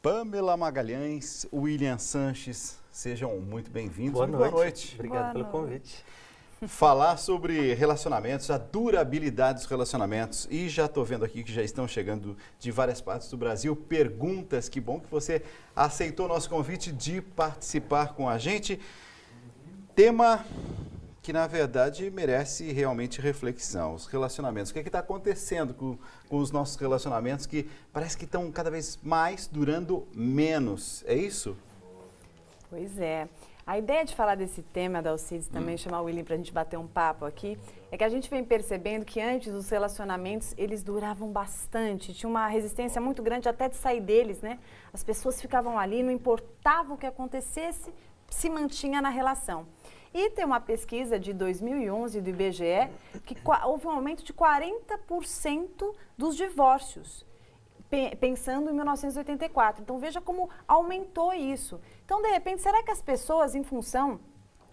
Pamela Magalhães, William Sanches, sejam muito bem-vindos. Boa noite. Obrigado pelo convite. Falar sobre relacionamentos, a durabilidade dos relacionamentos. E já estou vendo aqui que já estão chegando de várias partes do Brasil perguntas. Que bom que você aceitou o nosso convite de participar com a gente. Tema que, na verdade, merece realmente reflexão. Os relacionamentos. O que está acontecendo com os nossos relacionamentos que parece que estão cada vez mais durando menos? É isso? Pois é. A ideia de falar desse tema da Alcides, também chamar o William para a gente bater um papo aqui, é que a gente vem percebendo que antes os relacionamentos, eles duravam bastante, tinha uma resistência muito grande até de sair deles, né? As pessoas ficavam ali, não importava o que acontecesse, se mantinha na relação. E tem uma pesquisa de 2011 do IBGE que houve um aumento de 40% dos divórcios, pensando em 1984. Então, veja como aumentou isso. Então, de repente, será que as pessoas, em função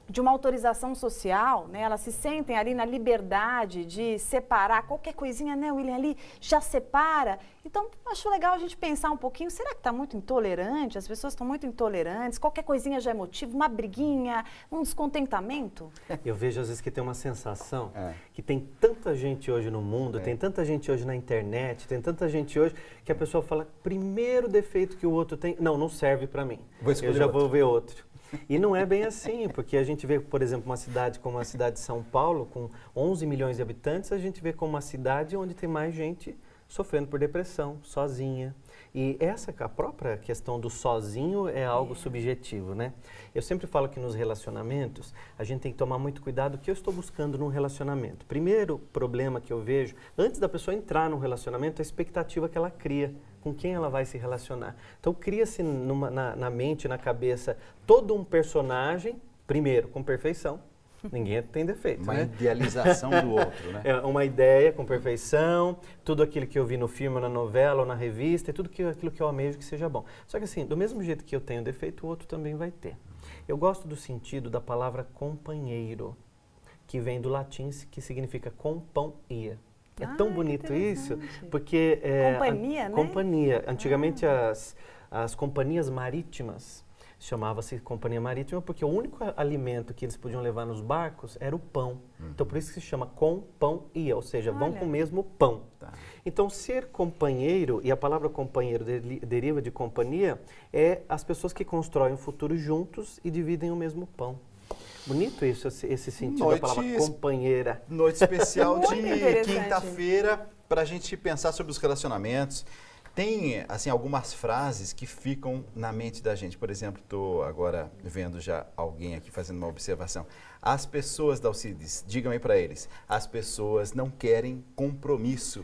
de uma autorização social, né, elas se sentem ali na liberdade de separar qualquer coisinha, né, William, ali já separa? Então, acho legal a gente pensar um pouquinho, será que está muito intolerante? As pessoas estão muito intolerantes? Qualquer coisinha já é motivo? Uma briguinha? Um descontentamento? Eu vejo às vezes que tem uma sensação que tem tanta gente hoje no mundo, tem tanta gente hoje na internet, tem tanta gente hoje que a pessoa fala, primeiro defeito que o outro tem, não serve para mim, eu já vou ver outro. E não é bem assim, porque a gente vê, por exemplo, uma cidade como a cidade de São Paulo, com 11 milhões de habitantes, a gente vê como uma cidade onde tem mais gente sofrendo por depressão, sozinha. E a própria questão do sozinho é algo subjetivo, né? Eu sempre falo que nos relacionamentos, a gente tem que tomar muito cuidado o que eu estou buscando num relacionamento. Primeiro problema que eu vejo, antes da pessoa entrar num relacionamento, é a expectativa que ela cria, com quem ela vai se relacionar. Então, cria-se na mente, na cabeça, todo um personagem, primeiro, com perfeição. Ninguém tem defeito, uma né? idealização do outro, né? É uma ideia com perfeição, tudo aquilo que eu vi no filme, na novela ou na revista, e tudo aquilo que eu almejo que seja bom. Só que assim, do mesmo jeito que eu tenho defeito, o outro também vai ter. Eu gosto do sentido da palavra companheiro, que vem do latim, que significa companhia. É tão bonito isso, porque... Companhia, né? Companhia. Antigamente as companhias marítimas, chamava-se companhia marítima, porque o único alimento que eles podiam levar nos barcos era o pão. Então, por isso que se chama companhia, ou seja, vão com o mesmo pão. Tá. Então, ser companheiro, e a palavra companheiro deriva de companhia, é as pessoas que constroem o futuro juntos e dividem o mesmo pão. Bonito isso, esse sentido da palavra companheira. Noite especial de quinta-feira para a gente pensar sobre os relacionamentos. Tem, assim, algumas frases que ficam na mente da gente. Por exemplo, estou agora vendo já alguém aqui fazendo uma observação. As pessoas da Alcides, digam aí para eles, as pessoas não querem compromisso.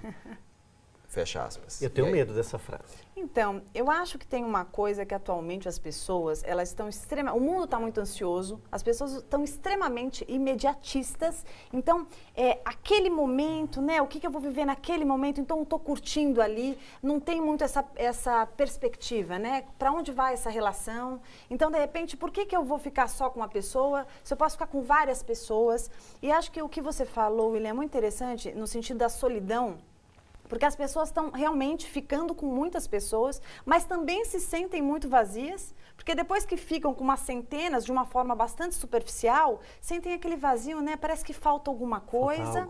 Fecha aspas. Eu tenho medo dessa frase. Então, eu acho que tem uma coisa que atualmente as pessoas, elas estão o mundo está muito ansioso, as pessoas estão extremamente imediatistas. Então, aquele momento, né? O que eu vou viver naquele momento? Então, eu estou curtindo ali, não tem muito essa perspectiva, né? Para onde vai essa relação? Então, de repente, por que eu vou ficar só com uma pessoa? Se eu posso ficar com várias pessoas? E acho que o que você falou, William, é muito interessante no sentido da solidão. Porque as pessoas estão realmente ficando com muitas pessoas, mas também se sentem muito vazias, porque depois que ficam com umas centenas, de uma forma bastante superficial, sentem aquele vazio, né? Parece que falta alguma coisa.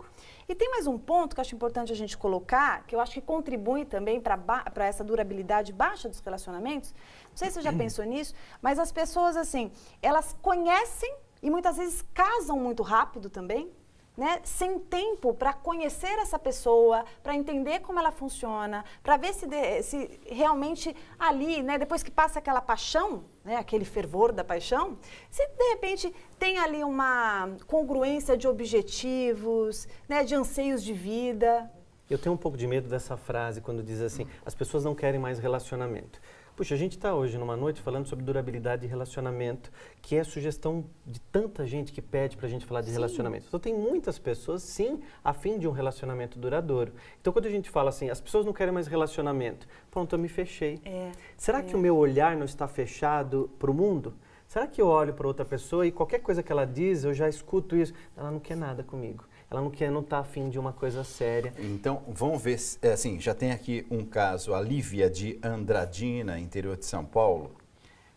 E tem mais um ponto que eu acho importante a gente colocar, que eu acho que contribui também para essa durabilidade baixa dos relacionamentos. Não sei se você já pensou nisso, mas as pessoas, assim, elas conhecem e muitas vezes casam muito rápido também, né? Sem tempo para conhecer essa pessoa, para entender como ela funciona, para ver se realmente ali, né, depois que passa aquela paixão, né, aquele fervor da paixão, se de repente tem ali uma congruência de objetivos, né, de anseios de vida. Eu tenho um pouco de medo dessa frase quando diz assim, as pessoas não querem mais relacionamento. Puxa, a gente está hoje numa noite falando sobre durabilidade de relacionamento, que é sugestão de tanta gente que pede para a gente falar de relacionamento. Então, tem muitas pessoas, sim, a fim de um relacionamento duradouro. Então, quando a gente fala assim, as pessoas não querem mais relacionamento, pronto, eu me fechei. Será que o meu olhar não está fechado para o mundo? Será que eu olho para outra pessoa e qualquer coisa que ela diz, eu já escuto isso? Ela não quer nada comigo. ela não está afim de uma coisa séria. Então, vamos ver, assim, já tem aqui um caso, a Lívia de Andradina, interior de São Paulo.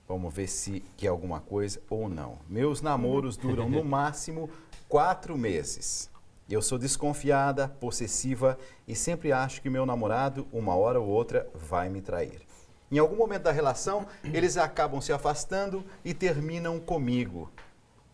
Vamos ver se quer alguma coisa ou não. Meus namoros duram no máximo 4 meses. Eu sou desconfiada, possessiva e sempre acho que meu namorado, uma hora ou outra, vai me trair. Em algum momento da relação, eles acabam se afastando e terminam comigo.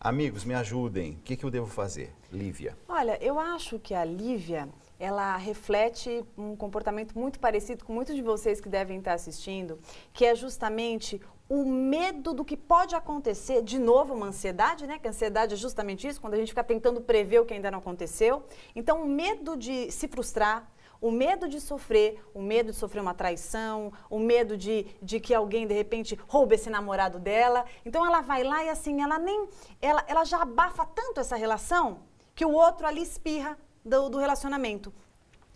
Amigos, me ajudem. O que eu devo fazer? Lívia. Olha, eu acho que a Lívia, ela reflete um comportamento muito parecido com muitos de vocês que devem estar assistindo, que é justamente o medo do que pode acontecer. De novo, uma ansiedade, né? Que a ansiedade é justamente isso, quando a gente fica tentando prever o que ainda não aconteceu. Então, o medo de se frustrar, o medo de sofrer uma traição, o medo de que alguém, de repente, roube esse namorado dela. Então, ela vai lá e, assim, ela já abafa tanto essa relação que o outro ali espirra do relacionamento.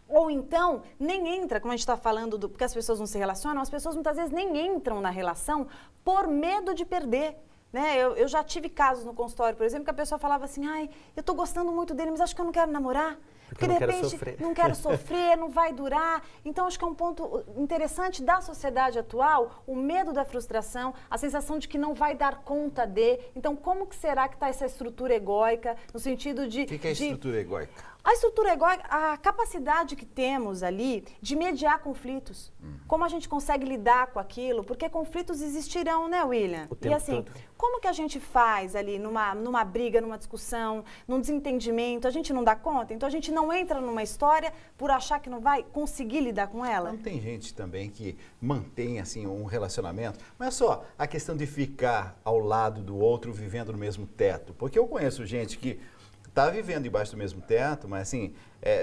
Ou então, nem entra, como a gente está falando, porque as pessoas não se relacionam, as pessoas muitas vezes nem entram na relação por medo de perder. Né? Eu já tive casos no consultório, por exemplo, que a pessoa falava assim, ai, eu estou gostando muito dele, mas acho que eu não quero namorar. Porque de repente não quero sofrer, não vai durar. Então, acho que é um ponto interessante da sociedade atual, o medo da frustração, a sensação de que não vai dar conta de. Então, como que será que está essa estrutura egóica, no sentido de... O que é estrutura egóica? A estrutura egóica, a capacidade que temos ali de mediar conflitos. Como a gente consegue lidar com aquilo, porque conflitos existirão, né, William? O tempo e assim, todo. Como que a gente faz ali numa briga, numa discussão, num desentendimento? A gente não dá conta? Então a gente não entra numa história por achar que não vai conseguir lidar com ela? Não tem gente também que mantém assim um relacionamento, não é só a questão de ficar ao lado do outro vivendo no mesmo teto, porque eu conheço gente que está vivendo embaixo do mesmo teto, mas assim,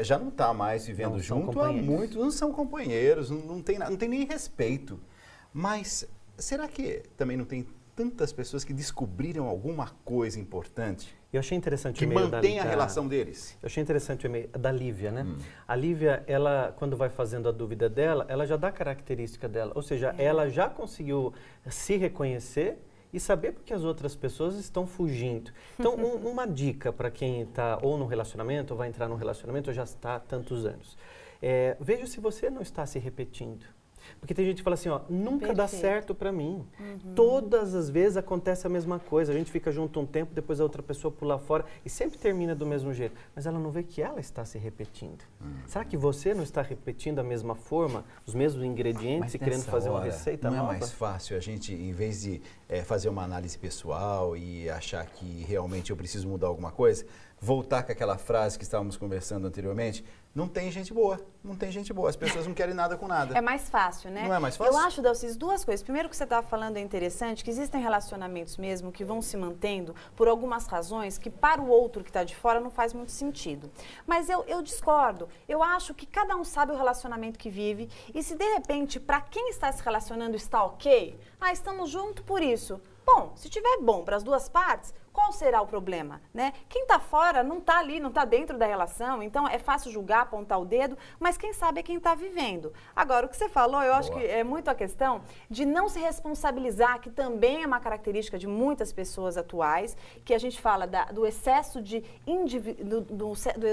já não está mais vivendo junto há muito, não são companheiros, não tem nem respeito. Mas será que também não tem tantas pessoas que descobriram alguma coisa importante? Eu achei interessante que o e-mail mantém a relação deles. Eu achei interessante o e-mail da Lívia, né? A Lívia, ela, quando vai fazendo a dúvida dela, ela já dá a característica dela. Ou seja, ela já conseguiu se reconhecer e saber porque as outras pessoas estão fugindo. Então, uma dica para quem está ou no relacionamento, ou vai entrar no relacionamento, ou já está há tantos anos. Veja se você não está se repetindo. Porque tem gente que fala assim, ó, nunca dá certo para mim. Todas as vezes acontece a mesma coisa. A gente fica junto um tempo, depois a outra pessoa pula fora e sempre termina do mesmo jeito. Mas ela não vê que ela está se repetindo. Será que você não está repetindo a mesma forma, os mesmos ingredientes e querendo fazer uma receita nova? Não é mais fácil a gente, em vez de fazer uma análise pessoal e achar que realmente eu preciso mudar alguma coisa, voltar com aquela frase que estávamos conversando anteriormente, não tem gente boa, não tem gente boa, as pessoas não querem nada com nada. É mais fácil, né? Não é mais fácil? Eu acho, Delcis, duas coisas. Primeiro, que você estava falando é interessante, que existem relacionamentos mesmo que vão se mantendo por algumas razões que para o outro que está de fora não faz muito sentido. Mas eu discordo. Eu acho que cada um sabe o relacionamento que vive e se de repente, para quem está se relacionando está ok, estamos juntos por isso. Bom, se tiver bom para as duas partes, qual será o problema, né? Quem está fora não está ali, não está dentro da relação, então é fácil julgar, apontar o dedo, mas quem sabe é quem está vivendo. Agora, o que você falou, eu acho que é muito a questão de não se responsabilizar, que também é uma característica de muitas pessoas atuais, que a gente fala do excesso de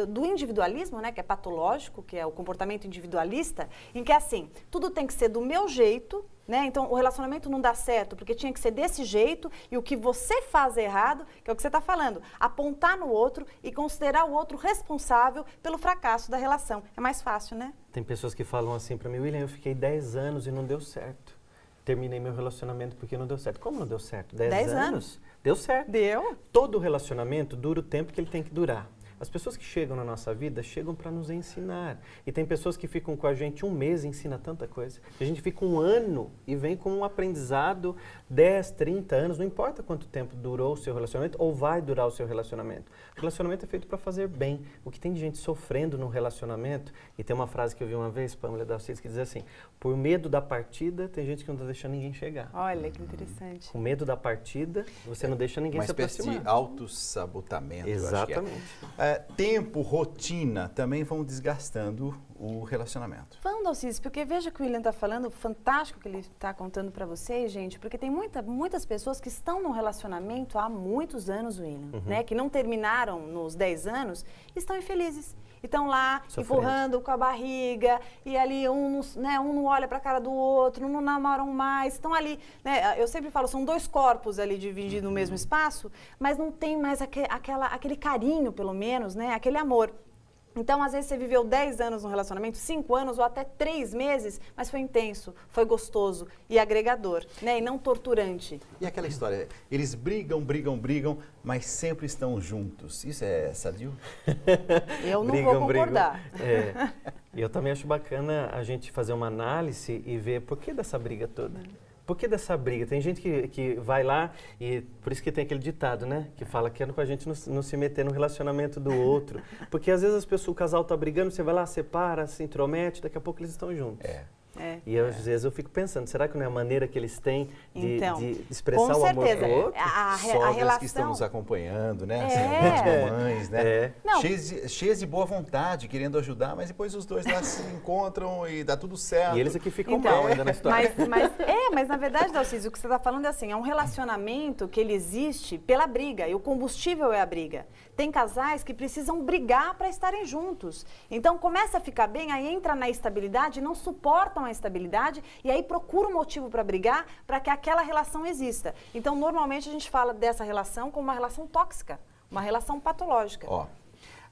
do individualismo, né, que é patológico, que é o comportamento individualista, em que assim, tudo tem que ser do meu jeito, né? Então, o relacionamento não dá certo porque tinha que ser desse jeito e o que você faz é errado, que é o que você está falando, apontar no outro e considerar o outro responsável pelo fracasso da relação. É mais fácil, né? Tem pessoas que falam assim para mim, William, eu fiquei 10 anos e não deu certo. Terminei meu relacionamento porque não deu certo. Como não deu certo? 10 anos? Deu certo. Deu. Todo relacionamento dura o tempo que ele tem que durar. As pessoas que chegam na nossa vida chegam para nos ensinar. E tem pessoas que ficam com a gente um mês e ensina tanta coisa. A gente fica um ano e vem com um aprendizado 10, 30 anos, não importa quanto tempo durou o seu relacionamento ou vai durar o seu relacionamento. O relacionamento é feito para fazer bem. O que tem de gente sofrendo no relacionamento, e tem uma frase que eu vi uma vez, Pamela Dalcis, que diz assim, por medo da partida, tem gente que não está deixando ninguém chegar. Olha, que interessante. Com medo da partida, você não deixa ninguém se aproximar. Uma espécie de autossabotamento. Exatamente. Eu acho que tempo, rotina, também vão desgastando o relacionamento. Vamos, Dalciso, porque veja que o William está falando, fantástico que ele está contando para vocês, gente, porque tem muitas pessoas que estão num relacionamento há muitos anos, William, né, que não terminaram nos 10 anos, estão infelizes. E estão lá, empurrando com a barriga, e ali um não olha para a cara do outro, não namoram mais, estão ali, né? Eu sempre falo, são 2 corpos ali divididos no mesmo espaço, mas não tem mais aquele carinho, pelo menos, né? Aquele amor. Então, às vezes, você viveu 10 anos no relacionamento, 5 anos ou até 3 meses, mas foi intenso, foi gostoso e agregador, né? E não torturante. E aquela história, eles brigam, mas sempre estão juntos. Isso é sadio? Eu não vou concordar. Eu também acho bacana a gente fazer uma análise e ver por que dessa briga toda. Por que dessa briga? Tem gente que vai lá e por isso que tem aquele ditado, né? Que fala que é pra gente não se meter no relacionamento do outro. Porque às vezes o casal tá brigando, você vai lá, separa, se intromete, daqui a pouco eles estão juntos. E às vezes eu fico pensando, será que não é a maneira que eles têm de expressar o amor pro outro? A Sogras relação... que estão nos acompanhando, né? As mamães, né? Cheias de boa vontade, querendo ajudar, mas depois os dois lá se encontram e dá tudo certo. E eles aqui ficam mal ainda na história. Mas na verdade, Dalciso, o que você está falando é assim, é um relacionamento que ele existe pela briga, e o combustível é a briga. Tem casais que precisam brigar para estarem juntos. Então começa a ficar bem, aí entra na estabilidade, não suportam a estabilidade e aí procura um motivo para brigar para que aquela relação exista. Então normalmente a gente fala dessa relação como uma relação tóxica, uma relação patológica. Ó,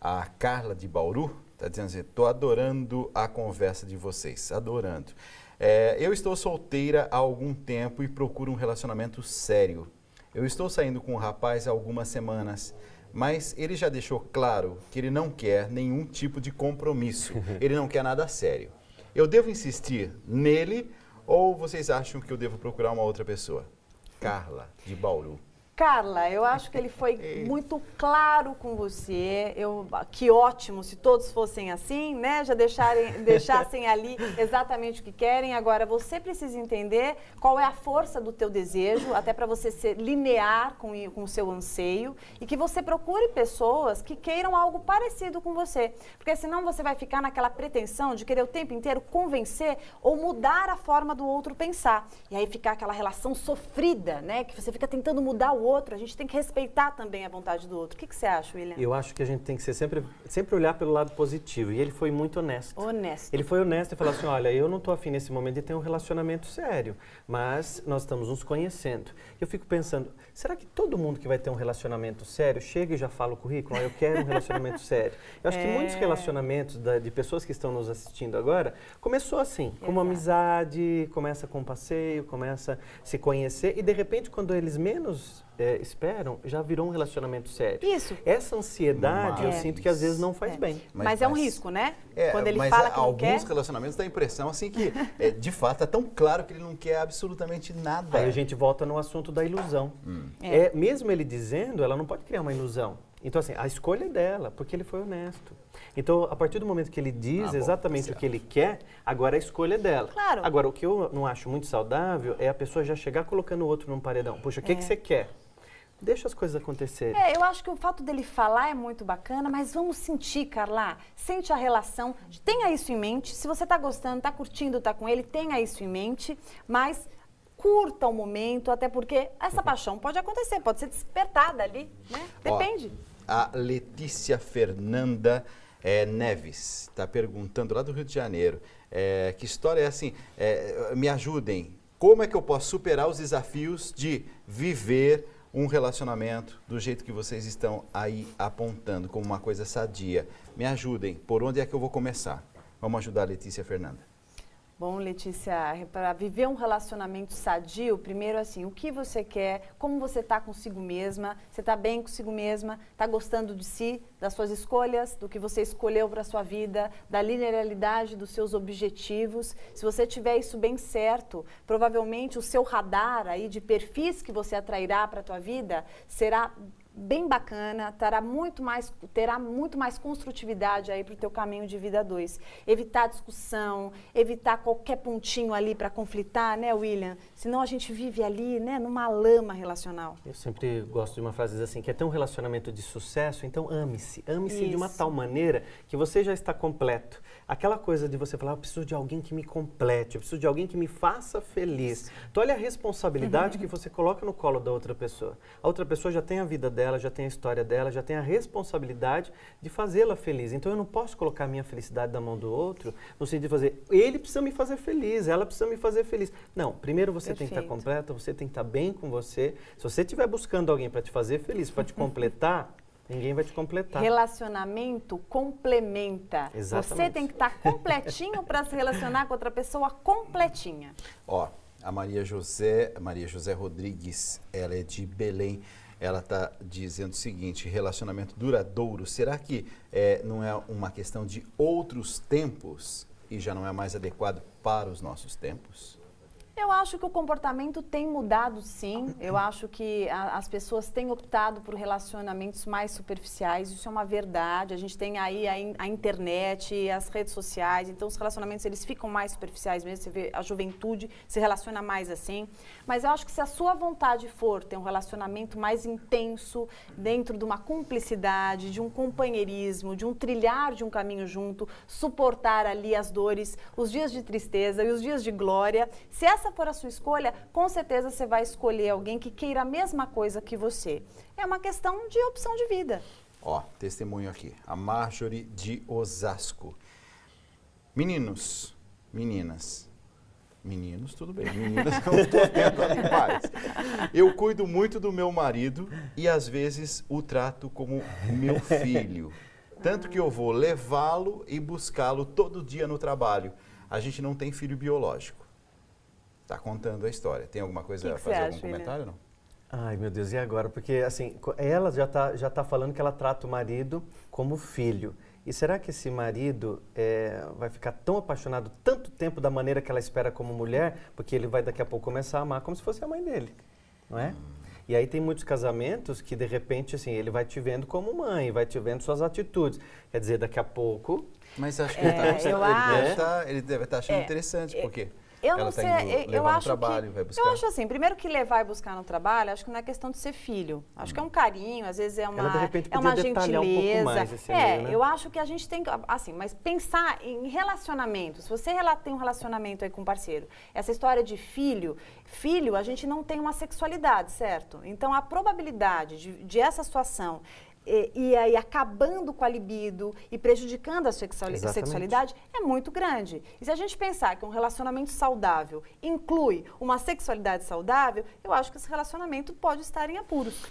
a Carla de Bauru está dizendo assim, estou adorando a conversa de vocês, adorando. Eu estou solteira há algum tempo e procuro um relacionamento sério. Eu estou saindo com um rapaz há algumas semanas, mas ele já deixou claro que ele não quer nenhum tipo de compromisso, ele não quer nada sério. Eu devo insistir nele ou vocês acham que eu devo procurar uma outra pessoa? Carla, de Bauru. Carla, eu acho que ele foi muito claro com você. Que ótimo se todos fossem assim, né? Já deixassem ali exatamente o que querem. Agora, você precisa entender qual é a força do teu desejo, até para você ser linear com o seu anseio e que você procure pessoas que queiram algo parecido com você. Porque senão você vai ficar naquela pretensão de querer o tempo inteiro convencer ou mudar a forma do outro pensar. E aí ficar aquela relação sofrida, né? Que você fica tentando mudar o outro, a gente tem que respeitar também a vontade do outro. O que você acha, William? Eu acho que a gente tem que ser sempre olhar pelo lado positivo. E ele foi muito honesto. Ele foi honesto e falou assim, olha, eu não estou afim nesse momento de ter um relacionamento sério, mas nós estamos nos conhecendo. Eu fico pensando, será que todo mundo que vai ter um relacionamento sério chega e já fala o currículo, eu quero um relacionamento sério? Eu acho que muitos relacionamentos de pessoas que estão nos assistindo agora, começou assim, com uma amizade, começa com um passeio, começa a se conhecer e de repente quando eles menos esperam, já virou um relacionamento sério. Isso. Essa ansiedade, eu sinto que às vezes não faz bem. Mas é um risco, né? Quando ele fala que não quer... alguns relacionamentos dá a impressão assim que, de fato, é tão claro que ele não quer absolutamente nada. Aí a gente volta no assunto da ilusão. Mesmo ele dizendo, ela não pode criar uma ilusão. Então, assim, a escolha é dela, porque ele foi honesto. Então, a partir do momento que ele diz exatamente o que ele quer, agora a escolha é dela. Claro. Agora, o que eu não acho muito saudável é a pessoa já chegar colocando o outro num paredão. Poxa, o que você quer? Deixa as coisas acontecerem. Eu acho que o fato dele falar é muito bacana, mas vamos sentir, Carla. Sente a relação, tenha isso em mente. Se você está gostando, está curtindo, está com ele, tenha isso em mente, mas curta o momento, até porque essa paixão pode acontecer, pode ser despertada ali, né? Depende. A Letícia Fernanda Neves está perguntando lá do Rio de Janeiro, que história é assim, me ajudem, como é que eu posso superar os desafios de viver um relacionamento do jeito que vocês estão aí apontando, como uma coisa sadia? Me ajudem, por onde é que eu vou começar? Vamos ajudar a Letícia Fernanda. Bom, Letícia, para viver um relacionamento sadio, primeiro assim, o que você quer, como você está consigo mesma, você está bem consigo mesma, está gostando de si, das suas escolhas, do que você escolheu para a sua vida, da linearidade dos seus objetivos. Se você tiver isso bem certo, provavelmente o seu radar aí de perfis que você atrairá para a tua vida será bem bacana, terá muito mais construtividade aí para o teu caminho de vida 2. Evitar discussão, evitar qualquer pontinho ali para conflitar, né, William? Senão a gente vive ali, né, numa lama relacional. Eu sempre gosto de uma frase assim, quer ter um relacionamento de sucesso, então ame-se. Ame-se de uma tal maneira que você já está completo. Aquela coisa de você falar, eu preciso de alguém que me complete, eu preciso de alguém que me faça feliz. Então olha a responsabilidade que você coloca no colo da outra pessoa. A outra pessoa já tem a vida dela, já tem a história dela, já tem a responsabilidade de fazê-la feliz. Então eu não posso colocar a minha felicidade na mão do outro, no sentido de fazer, ele precisa me fazer feliz, ela precisa me fazer feliz. Não, primeiro você tem que estar completa, você tem que estar bem com você. Se você estiver buscando alguém para te fazer feliz, para te completar, ninguém vai te completar. Relacionamento complementa. Exatamente. Você tem que estar completinho para se relacionar com outra pessoa completinha. Ó, a Maria José Rodrigues, ela é de Belém. Ela está dizendo o seguinte, relacionamento duradouro, será que não é uma questão de outros tempos e já não é mais adequado para os nossos tempos? Eu acho que o comportamento tem mudado, sim. Eu acho que as pessoas têm optado por relacionamentos mais superficiais. Isso é uma verdade. A gente tem aí a internet, as redes sociais. Então, os relacionamentos eles ficam mais superficiais mesmo. Você vê a juventude se relaciona mais assim. Mas eu acho que se a sua vontade for ter um relacionamento mais intenso, dentro de uma cumplicidade, de um companheirismo, de um trilhar de um caminho junto, suportar ali as dores, os dias de tristeza e os dias de glória, se essa for a sua escolha, com certeza você vai escolher alguém que queira a mesma coisa que você. É uma questão de opção de vida. Ó, testemunho aqui. A Marjorie de Osasco. Meninos, meninas. Meninos, tudo bem. Meninas, eu estou tendo ali paz. Eu cuido muito do meu marido e às vezes o trato como meu filho. Tanto que eu vou levá-lo e buscá-lo todo dia no trabalho. A gente não tem filho biológico. Está contando a história. Tem alguma coisa a fazer, algum comentário ou não? Ai, meu Deus, e agora? Porque, assim, ela já tá falando que ela trata o marido como filho. E será que esse marido vai ficar tão apaixonado tanto tempo da maneira que ela espera como mulher, porque ele vai daqui a pouco começar a amar como se fosse a mãe dele, não é? E aí tem muitos casamentos que, de repente, assim, ele vai te vendo como mãe, vai te vendo suas atitudes. Quer dizer, daqui a pouco... Mas acho que ele deve estar achando interessante, porque... Eu não sei, eu acho trabalho, vai buscar. Eu acho assim, primeiro que levar e buscar no trabalho, acho que não é questão de ser filho. Acho que é um carinho, às vezes é uma ela, de repente, podia detalhar gentileza. Um pouco mais esse meio, né? Eu acho que a gente tem que, assim, mas pensar em relacionamento. Se você tem um relacionamento aí com um parceiro, essa história de filho, a gente não tem uma sexualidade, certo? Então a probabilidade de essa situação e aí acabando com a libido e prejudicando a sexualidade é muito grande. E se a gente pensar que um relacionamento saudável inclui uma sexualidade saudável, eu acho que esse relacionamento pode estar em apuros.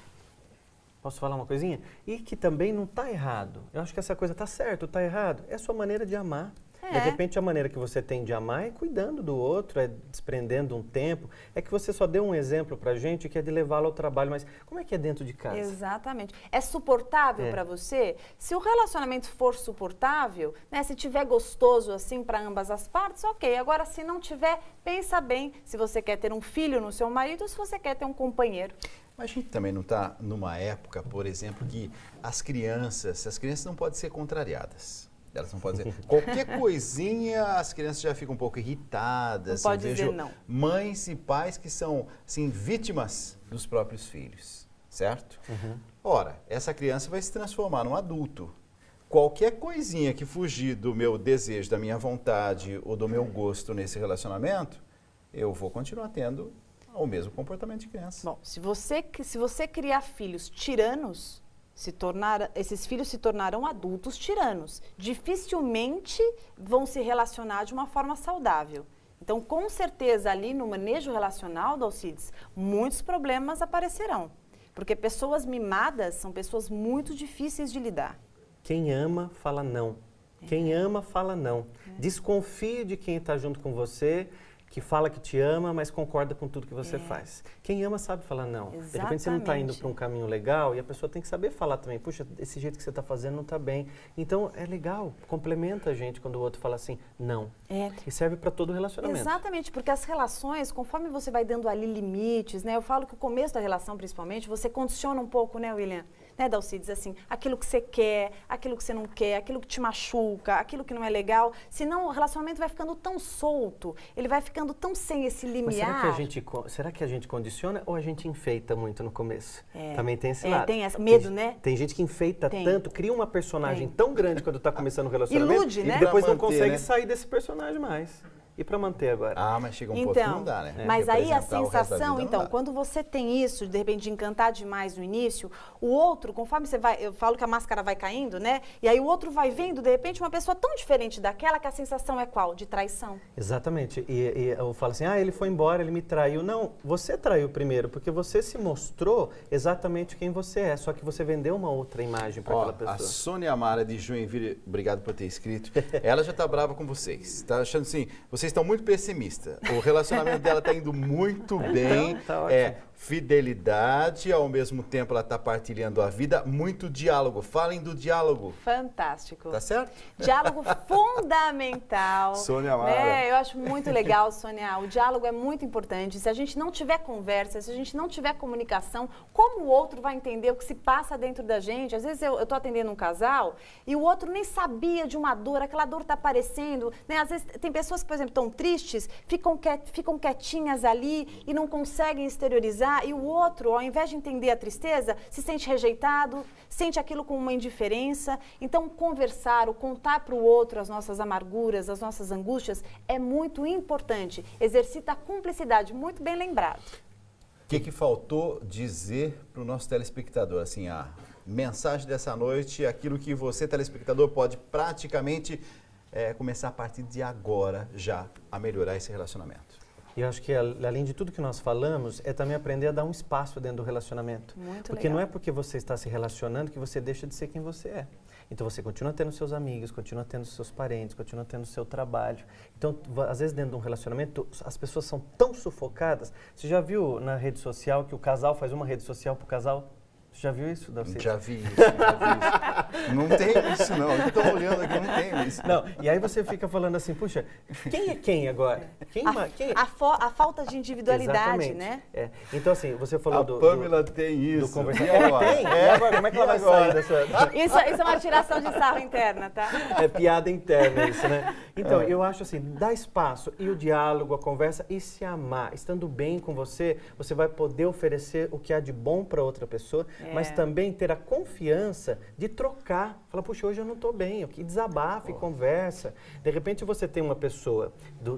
Posso falar uma coisinha? E que também não está errado. Eu acho que essa coisa está certo, está errado. É a sua maneira de amar. De repente, a maneira que você tem de amar é cuidando do outro, é desprendendo um tempo. É que você só deu um exemplo pra gente que é de levá-lo ao trabalho, mas como é que é dentro de casa? Exatamente. É suportável para você? Se o relacionamento for suportável, né, se tiver gostoso assim para ambas as partes, ok. Agora, se não tiver, pensa bem se você quer ter um filho no seu marido ou se você quer ter um companheiro. Mas a gente também não está numa época, por exemplo, que as crianças não podem ser contrariadas. Elas não podem dizer qualquer coisinha, as crianças já ficam um pouco irritadas. Não pode dizer não. Mães e pais que são, assim, vítimas dos próprios filhos, certo? Ora, essa criança vai se transformar num adulto. Qualquer coisinha que fugir do meu desejo, da minha vontade ou do meu gosto nesse relacionamento, eu vou continuar tendo o mesmo comportamento de criança. Bom, se você criar filhos tiranos, esses filhos se tornarão adultos tiranos. Dificilmente vão se relacionar de uma forma saudável. Então, com certeza, ali no manejo relacional, Dalcides, muitos problemas aparecerão. Porque pessoas mimadas são pessoas muito difíceis de lidar. Quem ama, fala não. Quem ama, fala não. Desconfie de quem está junto com você que fala que te ama, mas concorda com tudo que você faz. Quem ama sabe falar não. Exatamente. De repente você não está indo para um caminho legal e a pessoa tem que saber falar também. Puxa, esse jeito que você está fazendo não está bem. Então é legal, complementa a gente quando o outro fala assim, não. E serve para todo relacionamento. Exatamente, porque as relações, conforme você vai dando ali limites, né? Eu falo que o começo da relação, principalmente, você condiciona um pouco, né, William? Né, Dalcides, assim, aquilo que você quer, aquilo que você não quer, aquilo que te machuca, aquilo que não é legal. Senão o relacionamento vai ficando tão solto, ele vai ficando tão sem esse limiar. Mas será que a gente condiciona ou a gente enfeita muito no começo? Também tem esse lado. Tem esse medo, né? Tem gente que enfeita tanto, cria uma personagem tão grande quando está começando o relacionamento. Ilude, né? E depois Pra não manter, consegue né? sair desse personagem mais. E para manter agora? Mas chega um ponto que não dá, né? Mas aí a Representar o resto da sensação, vida então, não dá. quando você tem isso, de repente, de encantar demais no início, o outro, conforme você vai, eu falo que a máscara vai caindo, né? E aí o outro vai vendo, de repente, uma pessoa tão diferente daquela que a sensação é qual? De traição. Exatamente. E eu falo assim, ele foi embora, ele me traiu. Não, você traiu primeiro, porque você se mostrou exatamente quem você é, só que você vendeu uma outra imagem para aquela pessoa. A Sônia Amara de Joinville, obrigado por ter escrito, ela já tá brava com vocês. Está achando assim, vocês estão muito pessimistas. O relacionamento dela está indo muito bem. Então, tá ótimo. Fidelidade, ao mesmo tempo ela está partilhando a vida, muito diálogo. Falem do diálogo. Fantástico. Tá certo? Diálogo fundamental. Sônia Amara. Eu acho muito legal, Sônia. O diálogo é muito importante. Se a gente não tiver conversa, se a gente não tiver comunicação, como o outro vai entender o que se passa dentro da gente? Às vezes eu estou atendendo um casal e o outro nem sabia de uma dor, aquela dor está aparecendo. Né? Às vezes tem pessoas que, por exemplo, estão tristes, ficam quietinhas ali e não conseguem exteriorizar. E o outro, ao invés de entender a tristeza, se sente rejeitado, sente aquilo com uma indiferença. Então, conversar, contar para o outro as nossas amarguras, as nossas angústias, é muito importante. Exercita a cumplicidade, muito bem lembrado. O que faltou dizer para o nosso telespectador? Assim, a mensagem dessa noite, aquilo que você, telespectador, pode praticamente começar a partir de agora já a melhorar esse relacionamento. E eu acho que, além de tudo que nós falamos, é também aprender a dar um espaço dentro do relacionamento. Muito porque legal. não é porque você está se relacionando que você deixa de ser quem você é. Então, você continua tendo seus amigos, continua tendo seus parentes, continua tendo seu trabalho. Então, às vezes, dentro de um relacionamento, as pessoas são tão sufocadas. Você já viu na rede social que o casal faz uma rede social para o casal? Você já viu isso, Dalcides? Já vi isso. Não tem isso, não. Eu estou olhando aqui, não tem isso. Não, e aí você fica falando assim, puxa, quem é quem agora? Quem é? A falta de individualidade, Exatamente. né? Então, assim, você falou A Pamela tem isso. do conversar. Ela tem? E agora, como é que ela vai sair dessa... Isso é uma tiração de sarro interna, tá? É piada interna isso, né? Então, eu acho assim, dá espaço e o diálogo, a conversa e se amar. Estando bem com você, você vai poder oferecer o que há de bom para outra pessoa, mas também ter a confiança de trocar. Falar, puxa, hoje eu não estou bem, que desabafa e conversa. De repente você tem uma pessoa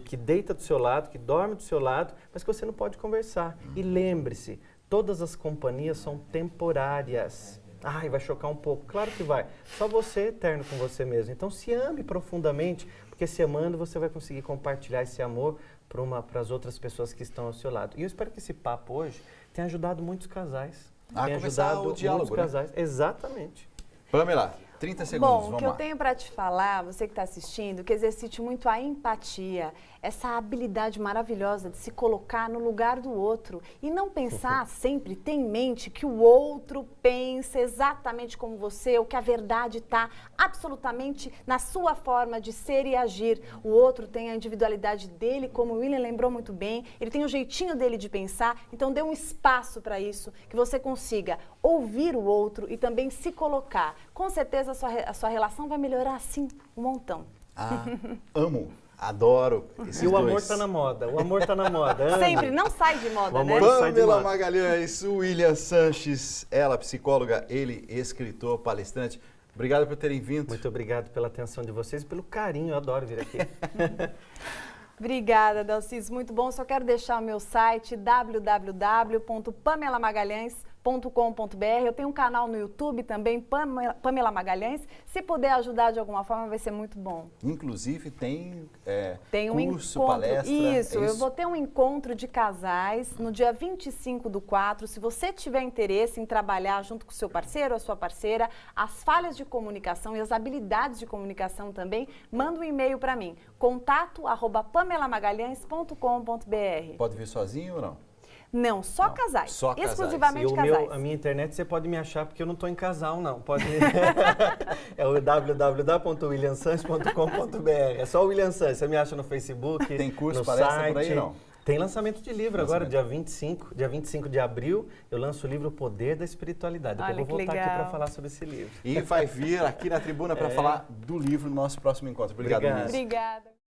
que deita do seu lado, que dorme do seu lado, mas que você não pode conversar. E lembre-se, todas as companhias são temporárias. Vai chocar um pouco. Claro que vai. Só você é eterno com você mesmo. Então se ame profundamente, porque se amando você vai conseguir compartilhar esse amor para as outras pessoas que estão ao seu lado. E eu espero que esse papo hoje tenha ajudado muitos casais. Tem ajudado o diálogo, muitos casais. Exatamente. Pamela, 30 segundos, Bom, vamos o que lá. eu tenho para te falar, você que está assistindo, que exercite muito a empatia, essa habilidade maravilhosa de se colocar no lugar do outro e não pensar sempre, ter em mente que o outro pensa exatamente como você, ou que a verdade está absolutamente na sua forma de ser e agir. O outro tem a individualidade dele, como o William lembrou muito bem, ele tem o jeitinho dele de pensar, então dê um espaço para isso, que você consiga ouvir o outro e também se colocar. Com certeza a sua relação vai melhorar assim um montão. Amo. Adoro esses E o amor dois. está na moda, o amor está na moda. Ame. Sempre, não sai de moda, O né? amor não sai de Pamela moda. Magalhães, William Sanches, ela psicóloga, ele escritor, palestrante. Obrigado por terem vindo. Muito obrigado pela atenção de vocês e pelo carinho, eu adoro vir aqui. Obrigada, Dalcides, muito bom. Só quero deixar o meu site www.pamelamagalhães.com Eu tenho um canal no YouTube também, Pamela Magalhães. Se puder ajudar de alguma forma, vai ser muito bom. Inclusive tem um curso, encontro, palestra. Isso, eu vou ter um encontro de casais no dia 25/4. Se você tiver interesse em trabalhar junto com o seu parceiro ou a sua parceira, as falhas de comunicação e as habilidades de comunicação também, manda um e-mail para mim, contato@pamelamagalhães.com.br. Pode vir sozinho ou não? Não, só casais. Só casais. Exclusivamente casais. A minha internet você pode me achar porque eu não estou em casal, não. Pode é o www.williamsanches.com.br. É só o William Sanches. Você me acha no Facebook, tem curso, no palestra site. por aí, não? Tem lançamento de livro agora, dia 25 de abril, eu lanço o livro O Poder da Espiritualidade. Depois eu vou voltar aqui para falar sobre esse livro. E vai vir aqui na tribuna para falar do livro no nosso próximo encontro. Obrigado, Luiz. Obrigada.